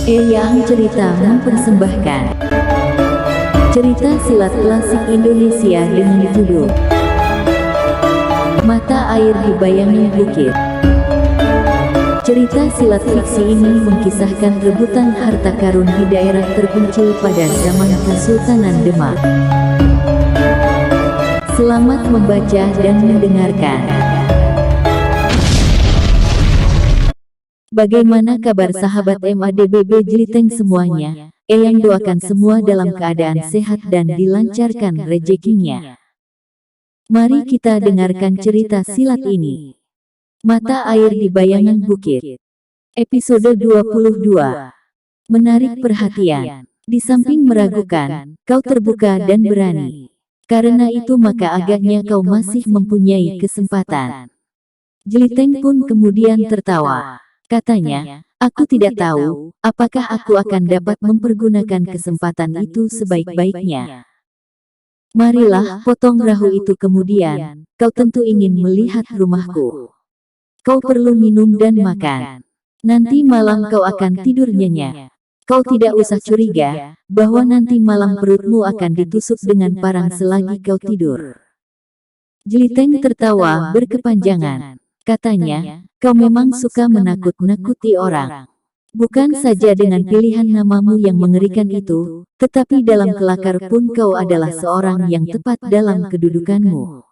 Eyang Cerita mempersembahkan cerita silat klasik Indonesia dengan judul Mata Air di Bayangan Bukit. Cerita silat fiksi ini mengisahkan rebutan harta karun di daerah terpencil pada zaman Kesultanan Demak. Selamat membaca dan mendengarkan. Bagaimana kabar sahabat MADBB Jeliteng semuanya? Eyang doakan semua dalam keadaan sehat dan dilancarkan rezekinya. Mari kita dengarkan cerita silat ini. Mata Air di Bayangan Bukit. Episode 22. Menarik perhatian. Di samping meragukan, kau terbuka dan berani. Karena itu maka agaknya kau masih mempunyai kesempatan. Jeliteng pun kemudian tertawa. Katanya, aku tidak tahu, apakah aku akan dapat mempergunakan kesempatan itu sebaik-baiknya. Marilah, potong rahu itu kemudian, kau tentu ingin melihat rumahku. Kau perlu minum dan makan. Nanti malam kau akan tidur nyenyak. Kau tidak usah curiga, bahwa nanti malam perutmu akan ditusuk dengan parang selagi kau tidur. Jeliteng tertawa berkepanjangan. Katanya, kau memang suka menakut-nakuti orang. Bukan saja dengan pilihan namamu yang mengerikan itu, tetapi dalam kelakar pun kau adalah seorang yang tepat dalam kedudukanmu.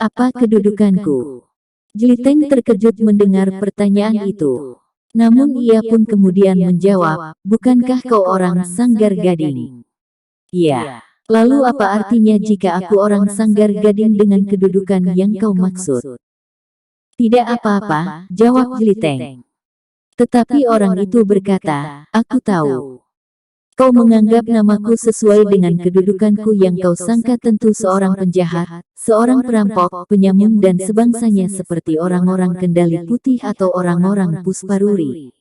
Apa kedudukanku? Jeliteng terkejut mendengar pertanyaan itu. Namun ia pun kemudian menjawab, bukankah kau orang Sanggar Gading? Iya. Lalu apa artinya jika aku orang Sanggar Gading dengan kedudukan yang kau maksud? Tidak apa-apa, jawab Jeliteng. Tetapi orang itu berkata, aku tahu. Kau menganggap namaku sesuai dengan kedudukanku yang kau sangka tentu seorang penjahat, seorang perampok, penyamun dan sebangsanya seperti orang-orang Kendali Putih atau orang-orang Pusparuri.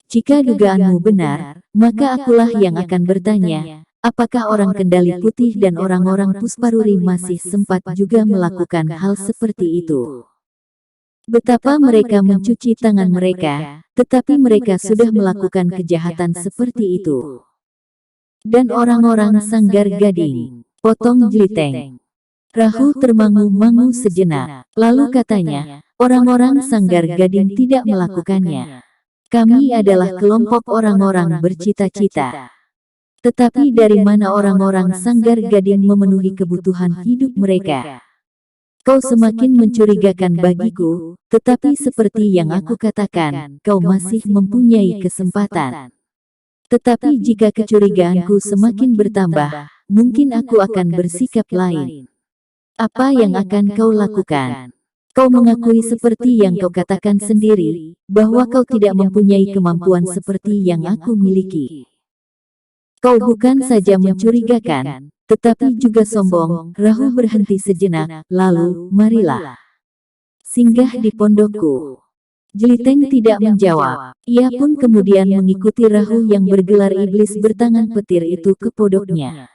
Jika dugaanmu benar, maka akulah yang akan bertanya, apakah orang Kendali Putih dan orang-orang Pusparuri masih sempat juga melakukan hal seperti itu? Betapa mereka mencuci tangan mereka, tetapi mereka sudah melakukan kejahatan seperti itu. Dan orang-orang Sanggar Gading, potong Jeliteng. Rahu termangu-mangu sejenak, lalu katanya, orang-orang Sanggar Gading tidak melakukannya. Kami adalah kelompok orang-orang bercita-cita. Tetapi dari mana orang-orang Sanggar Gading memenuhi kebutuhan hidup mereka? Kau semakin mencurigakan bagiku, tetapi seperti yang aku katakan, kau masih mempunyai kesempatan. Tetapi jika kecurigaanku semakin bertambah, mungkin aku akan bersikap lain. Apa yang akan kau lakukan? Kau mengakui seperti yang kau katakan sendiri, bahwa kau tidak mempunyai kemampuan seperti yang aku miliki. Kau bukan saja mencurigakan, tetapi juga sombong. Rahu berhenti sejenak, lalu, marilah. Singgah di pondokku. Jeliteng tidak menjawab. Ia pun kemudian mengikuti Rahu yang bergelar iblis bertangan petir itu ke pondoknya.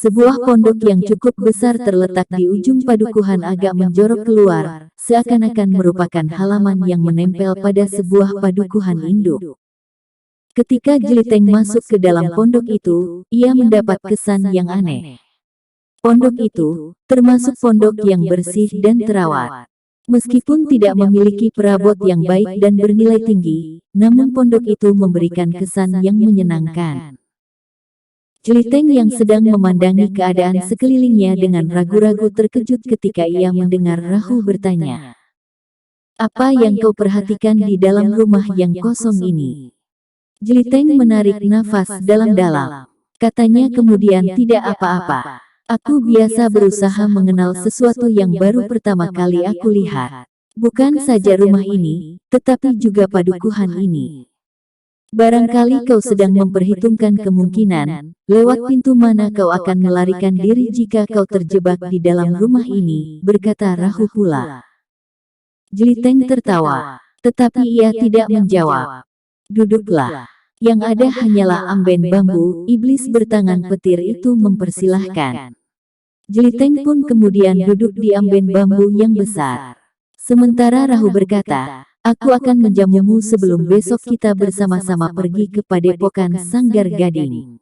Sebuah pondok yang cukup besar terletak di ujung padukuhan agak menjorok keluar, seakan-akan merupakan halaman yang menempel pada sebuah padukuhan induk. Ketika Jeliteng masuk ke dalam pondok itu, ia mendapat kesan yang aneh. Pondok itu, termasuk pondok yang bersih dan terawat. Meskipun tidak memiliki perabot yang baik dan bernilai tinggi, namun pondok itu memberikan kesan yang menyenangkan. Jeliteng yang sedang memandangi keadaan sekelilingnya dengan ragu-ragu terkejut ketika ia mendengar Rahu bertanya. Apa yang kau perhatikan di dalam rumah yang kosong ini? Jeliteng menarik nafas dalam-dalam. Katanya kemudian tidak apa-apa. Aku biasa berusaha mengenal sesuatu yang baru pertama kali aku lihat. Bukan saja rumah ini, tetapi juga padukuhan ini. Barangkali kau sedang memperhitungkan kemungkinan, lewat pintu mana kau akan melarikan diri jika kau terjebak di dalam rumah ini, berkata Rahu pula. Jeliteng tertawa, tetapi ia tidak menjawab. Duduklah. Yang ada hanyalah amben bambu, iblis bertangan petir itu mempersilahkan. Jeliteng pun kemudian duduk di amben bambu yang besar. Sementara Rahu berkata, Aku akan menjamumu sebelum besok kita bersama-sama pergi ke padepokan Sanggar Gading.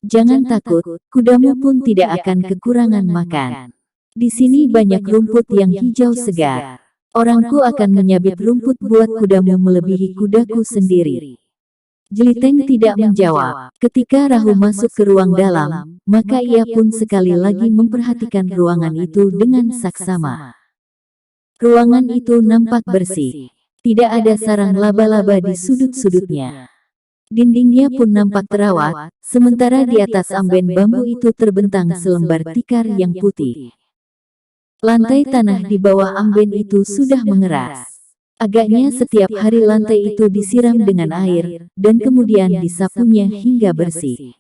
Jangan takut, kudamu pun tidak akan kekurangan makan. Di sini banyak rumput yang hijau segar. Orangku akan menyabit rumput buat kudamu melebihi kudaku sendiri. Jeliteng tidak menjawab. Ketika Rahu masuk ke ruang dalam, maka ia pun sekali lagi memperhatikan ruangan itu dengan saksama. Ruangan itu nampak bersih. Tidak ada sarang laba-laba di sudut-sudutnya. Dindingnya pun nampak terawat, sementara di atas amben bambu itu terbentang selembar tikar yang putih. Lantai tanah di bawah amben itu sudah mengeras. Agaknya setiap hari lantai itu disiram dengan air, dan kemudian disapunya hingga bersih.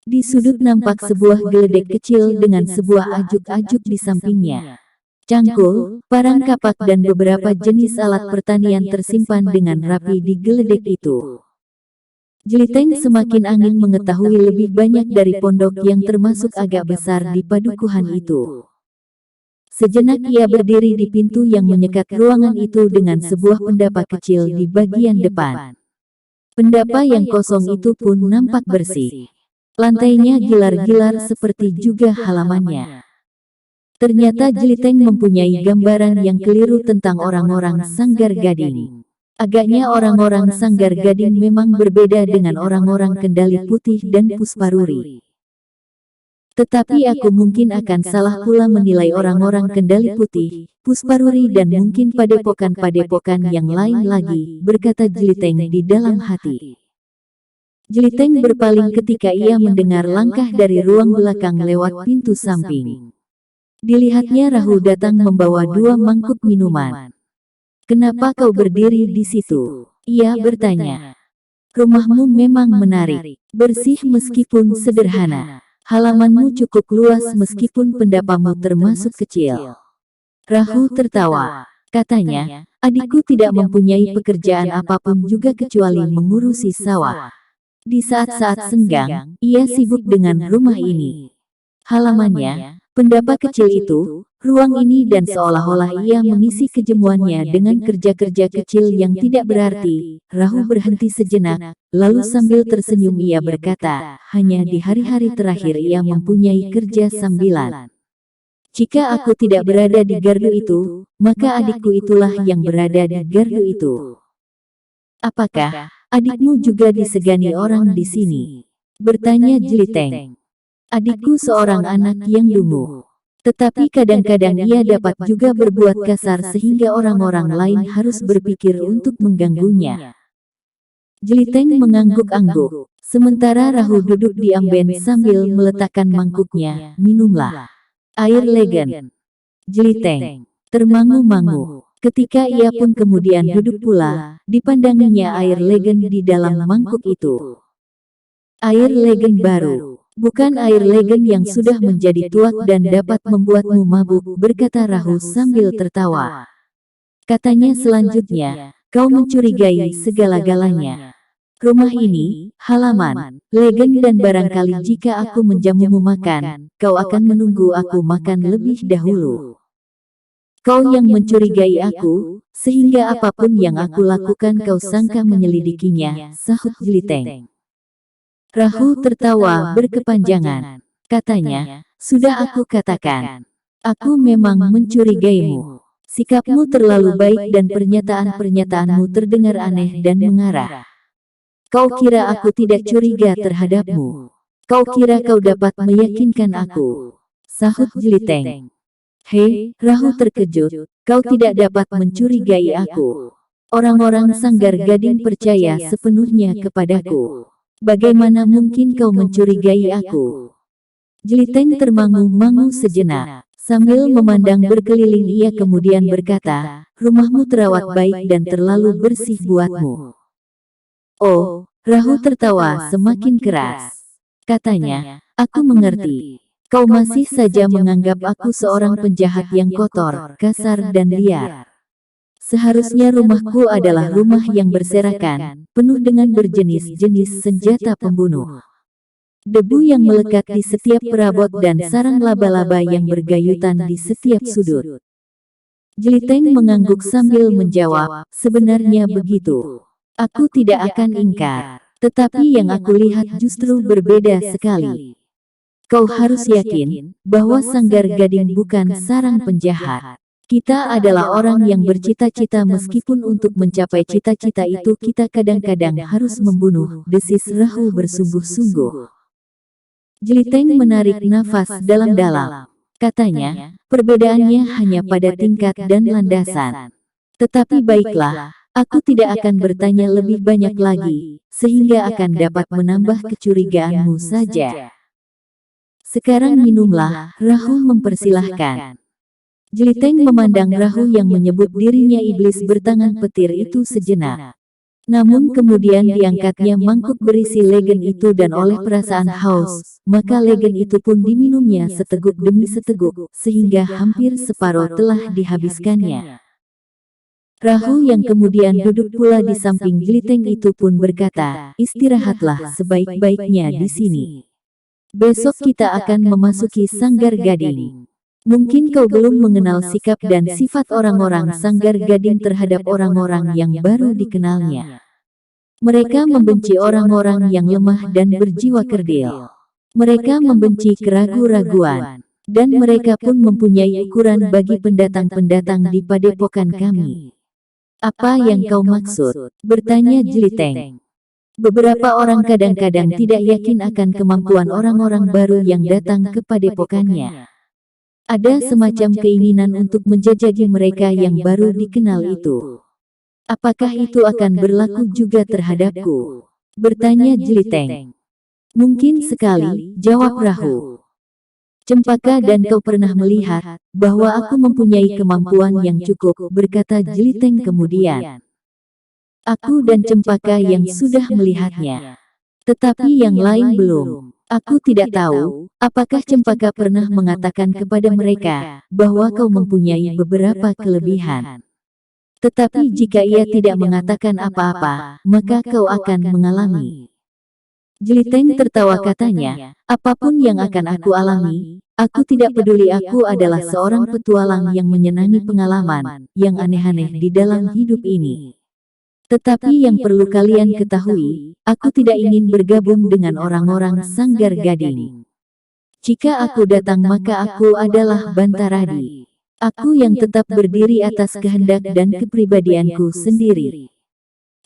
Di sudut nampak sebuah geledek kecil dengan sebuah ajuk-ajuk di sampingnya. Cangkul, parang kapak dan beberapa jenis alat pertanian tersimpan dengan rapi di geledek itu. Jeliteng semakin angin mengetahui lebih banyak dari pondok yang termasuk agak besar di padukuhan itu. Sejenak ia berdiri di pintu yang menyekat ruangan itu dengan sebuah pendapa kecil di bagian depan. Pendapa yang kosong itu pun nampak bersih. Lantainya gilar-gilar seperti juga halamannya. Ternyata Jeliteng mempunyai gambaran yang keliru tentang orang-orang Sanggar Gading. Agaknya orang-orang Sanggar Gading memang berbeda dengan orang-orang Kendali Putih dan Pusparuri. Tetapi aku mungkin akan salah pula menilai orang-orang Kendali Putih, Pusparuri dan mungkin padepokan-padepokan yang lain lagi, berkata Jeliteng di dalam hati. Jeliteng berpaling ketika ia mendengar langkah dari ruang belakang lewat pintu samping. Dilihatnya Rahu datang membawa 2 mangkuk minuman. "Kenapa kau berdiri di situ?" ia bertanya. "Rumahmu memang menarik, bersih meskipun sederhana. Halamanmu cukup luas meskipun pendapamu termasuk kecil." Rahu tertawa. Katanya, "Adikku tidak mempunyai pekerjaan apapun juga kecuali mengurusi sawah. Di saat-saat senggang, ia sibuk dengan rumah ini. Halamannya, pendapa kecil itu, ruang ini dan seolah-olah ia mengisi kejemuannya dengan kerja-kerja kecil yang tidak berarti." Rahu berhenti sejenak, lalu sambil tersenyum ia berkata, "Hanya di hari-hari terakhir ia mempunyai kerja sambilan. Jika aku tidak berada di gardu itu, maka adikku itulah yang berada di gardu itu." "Apakah adikmu juga disegani orang di sini?" bertanya Jeliteng. "Adikku seorang anak yang dungu. Tetapi kadang-kadang ia dapat juga berbuat kasar sehingga orang-orang lain harus berpikir untuk mengganggunya." Jeliteng mengangguk-angguk. Sementara Rahu duduk di amben sambil meletakkan mangkuknya. "Minumlah air legen." Jeliteng termangu-mangu. Ketika ia pun kemudian duduk pula, dipandanginya air legen di dalam mangkuk itu. "Air legen baru. Bukan air legen yang sudah menjadi tuak dan dapat membuatmu mabuk," berkata Rahu sambil tertawa. Katanya selanjutnya, "Kau mencurigai segala-galanya. Rumah ini, halaman, legen dan barangkali jika aku menjamumu makan, kau akan menunggu aku makan lebih dahulu. Kau yang mencurigai aku, sehingga apapun yang aku lakukan kau sangka menyelidikinya," sahut Jeliteng. Rahu tertawa berkepanjangan. Katanya, "Sudah aku katakan. Aku memang mencurigaimu. Sikapmu terlalu baik dan pernyataan-pernyataanmu terdengar aneh dan mengarah. Kau kira aku tidak curiga terhadapmu? Kau kira kau dapat meyakinkan aku?" sahut Jeliteng. "Hei, Rahu terkejut, kau tidak dapat mencurigai aku. Orang-orang Sanggar Gading percaya sepenuhnya kepadaku. Bagaimana mungkin kau mencurigai aku?" Jeliteng termangu-mangu sejenak. Sambil memandang berkeliling ia kemudian berkata, "Rumahmu terawat baik dan terlalu bersih buatmu." "Oh," Rahu tertawa semakin keras. Katanya, "Aku mengerti. Kau masih saja menganggap aku seorang penjahat yang kotor, kasar dan liar. Seharusnya rumahku adalah rumah yang berserakan, penuh dengan berjenis-jenis senjata pembunuh. Debu yang melekat di setiap perabot dan sarang laba-laba yang bergayutan di setiap sudut. Jeliteng mengangguk sambil menjawab, sebenarnya begitu. Aku tidak akan ingkar. Tetapi yang aku lihat justru berbeda sekali. Kau harus yakin bahwa Sanggar Gading bukan sarang penjahat. Kita adalah orang yang bercita-cita, meskipun untuk mencapai cita-cita itu kita kadang-kadang harus membunuh, desis Rahu bersungguh-sungguh. Jeliteng menarik nafas dalam-dalam. Katanya, perbedaannya hanya pada tingkat dan landasan. Tetapi baiklah, aku tidak akan bertanya lebih banyak lagi, sehingga akan dapat menambah kecurigaanmu saja. Sekarang minumlah, Rahu mempersilahkan. Jeliteng memandang Rahu yang menyebut dirinya iblis bertangan petir itu sejenak. Namun kemudian diangkatnya mangkuk berisi legen itu dan oleh perasaan haus, maka legen itu pun diminumnya seteguk demi seteguk, sehingga hampir separuh telah dihabiskannya. Rahu yang kemudian duduk pula di samping Jeliteng itu pun berkata, istirahatlah sebaik-baiknya di sini. Besok kita akan memasuki Sanggar Gading. Mungkin kau belum mengenal sikap dan sifat orang-orang Sanggar Gading terhadap orang-orang yang baru dikenalnya. Mereka membenci orang-orang yang lemah dan berjiwa kerdil. Mereka membenci keragu-raguan. Dan mereka pun mempunyai ukuran bagi pendatang-pendatang di padepokan kami. Apa yang kau maksud? Bertanya Jeliteng. Beberapa orang kadang-kadang tidak yakin akan kemampuan orang-orang baru yang datang ke padepokannya. Ada semacam keinginan untuk menjajaki mereka yang baru dikenal itu. Apakah itu akan berlaku juga terhadapku? Bertanya Jeliteng. Mungkin sekali, jawab Rahu. Cempaka, dan kau pernah melihat bahwa aku mempunyai kemampuan yang cukup, berkata Jeliteng kemudian. Aku dan Cempaka yang sudah melihatnya. Tetapi yang lain belum. Aku tidak tahu, apakah Cempaka pernah mengatakan kepada mereka bahwa kau mempunyai beberapa kelebihan. Tetapi jika ia tidak mengatakan apa-apa, maka kau akan mengalami. Jeliteng tertawa katanya, apapun yang akan aku alami, aku tidak peduli. Aku adalah seorang petualang yang menyenangi pengalaman, yang aneh-aneh di dalam hidup ini. Tetapi yang perlu kalian ketahui, aku tidak ingin bergabung dengan orang-orang Sanggar Gading. Jika aku datang maka aku adalah Bantaradi. Aku yang tetap berdiri atas kehendak dan kepribadianku sendiri.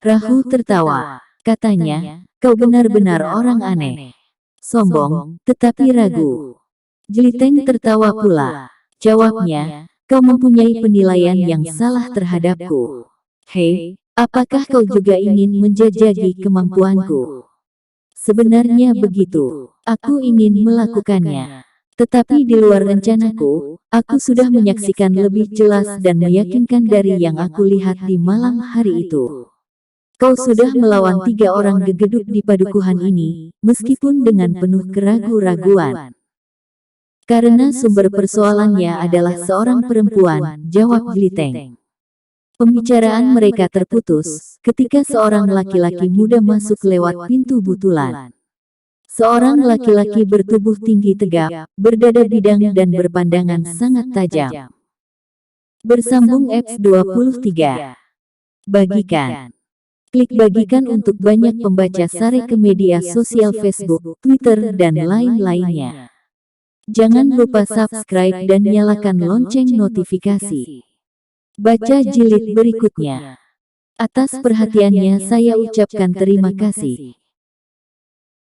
Rahu tertawa. Katanya, kau benar-benar orang aneh. Sombong, tetapi ragu. Jeliteng tertawa pula. Jawabnya, kau mempunyai penilaian yang salah terhadapku. Hei, apakah kau juga ingin menjajaki kemampuanku? Sebenarnya begitu. Aku ingin melakukannya. Tetapi di luar rencanaku, aku sudah menyaksikan lebih jelas dan meyakinkan dari yang aku lihat di malam hari itu. Kau sudah melawan 3 orang gegeduk di padukuhan ini, meskipun dengan penuh keragu-raguan. Karena sumber persoalannya adalah seorang perempuan, jawab Jeliteng. Pembicaraan mereka terputus ketika seorang laki-laki muda masuk lewat pintu butulan. Seorang laki-laki bertubuh tinggi tegap, berdada bidang dan berpandangan sangat tajam. Bersambung X23. Bagikan. Klik bagikan untuk banyak pembaca Sare ke media sosial Facebook, Twitter, dan lain-lainnya. Jangan lupa subscribe dan nyalakan lonceng notifikasi. Baca jilid berikutnya. Atas perhatiannya saya ucapkan terima kasih.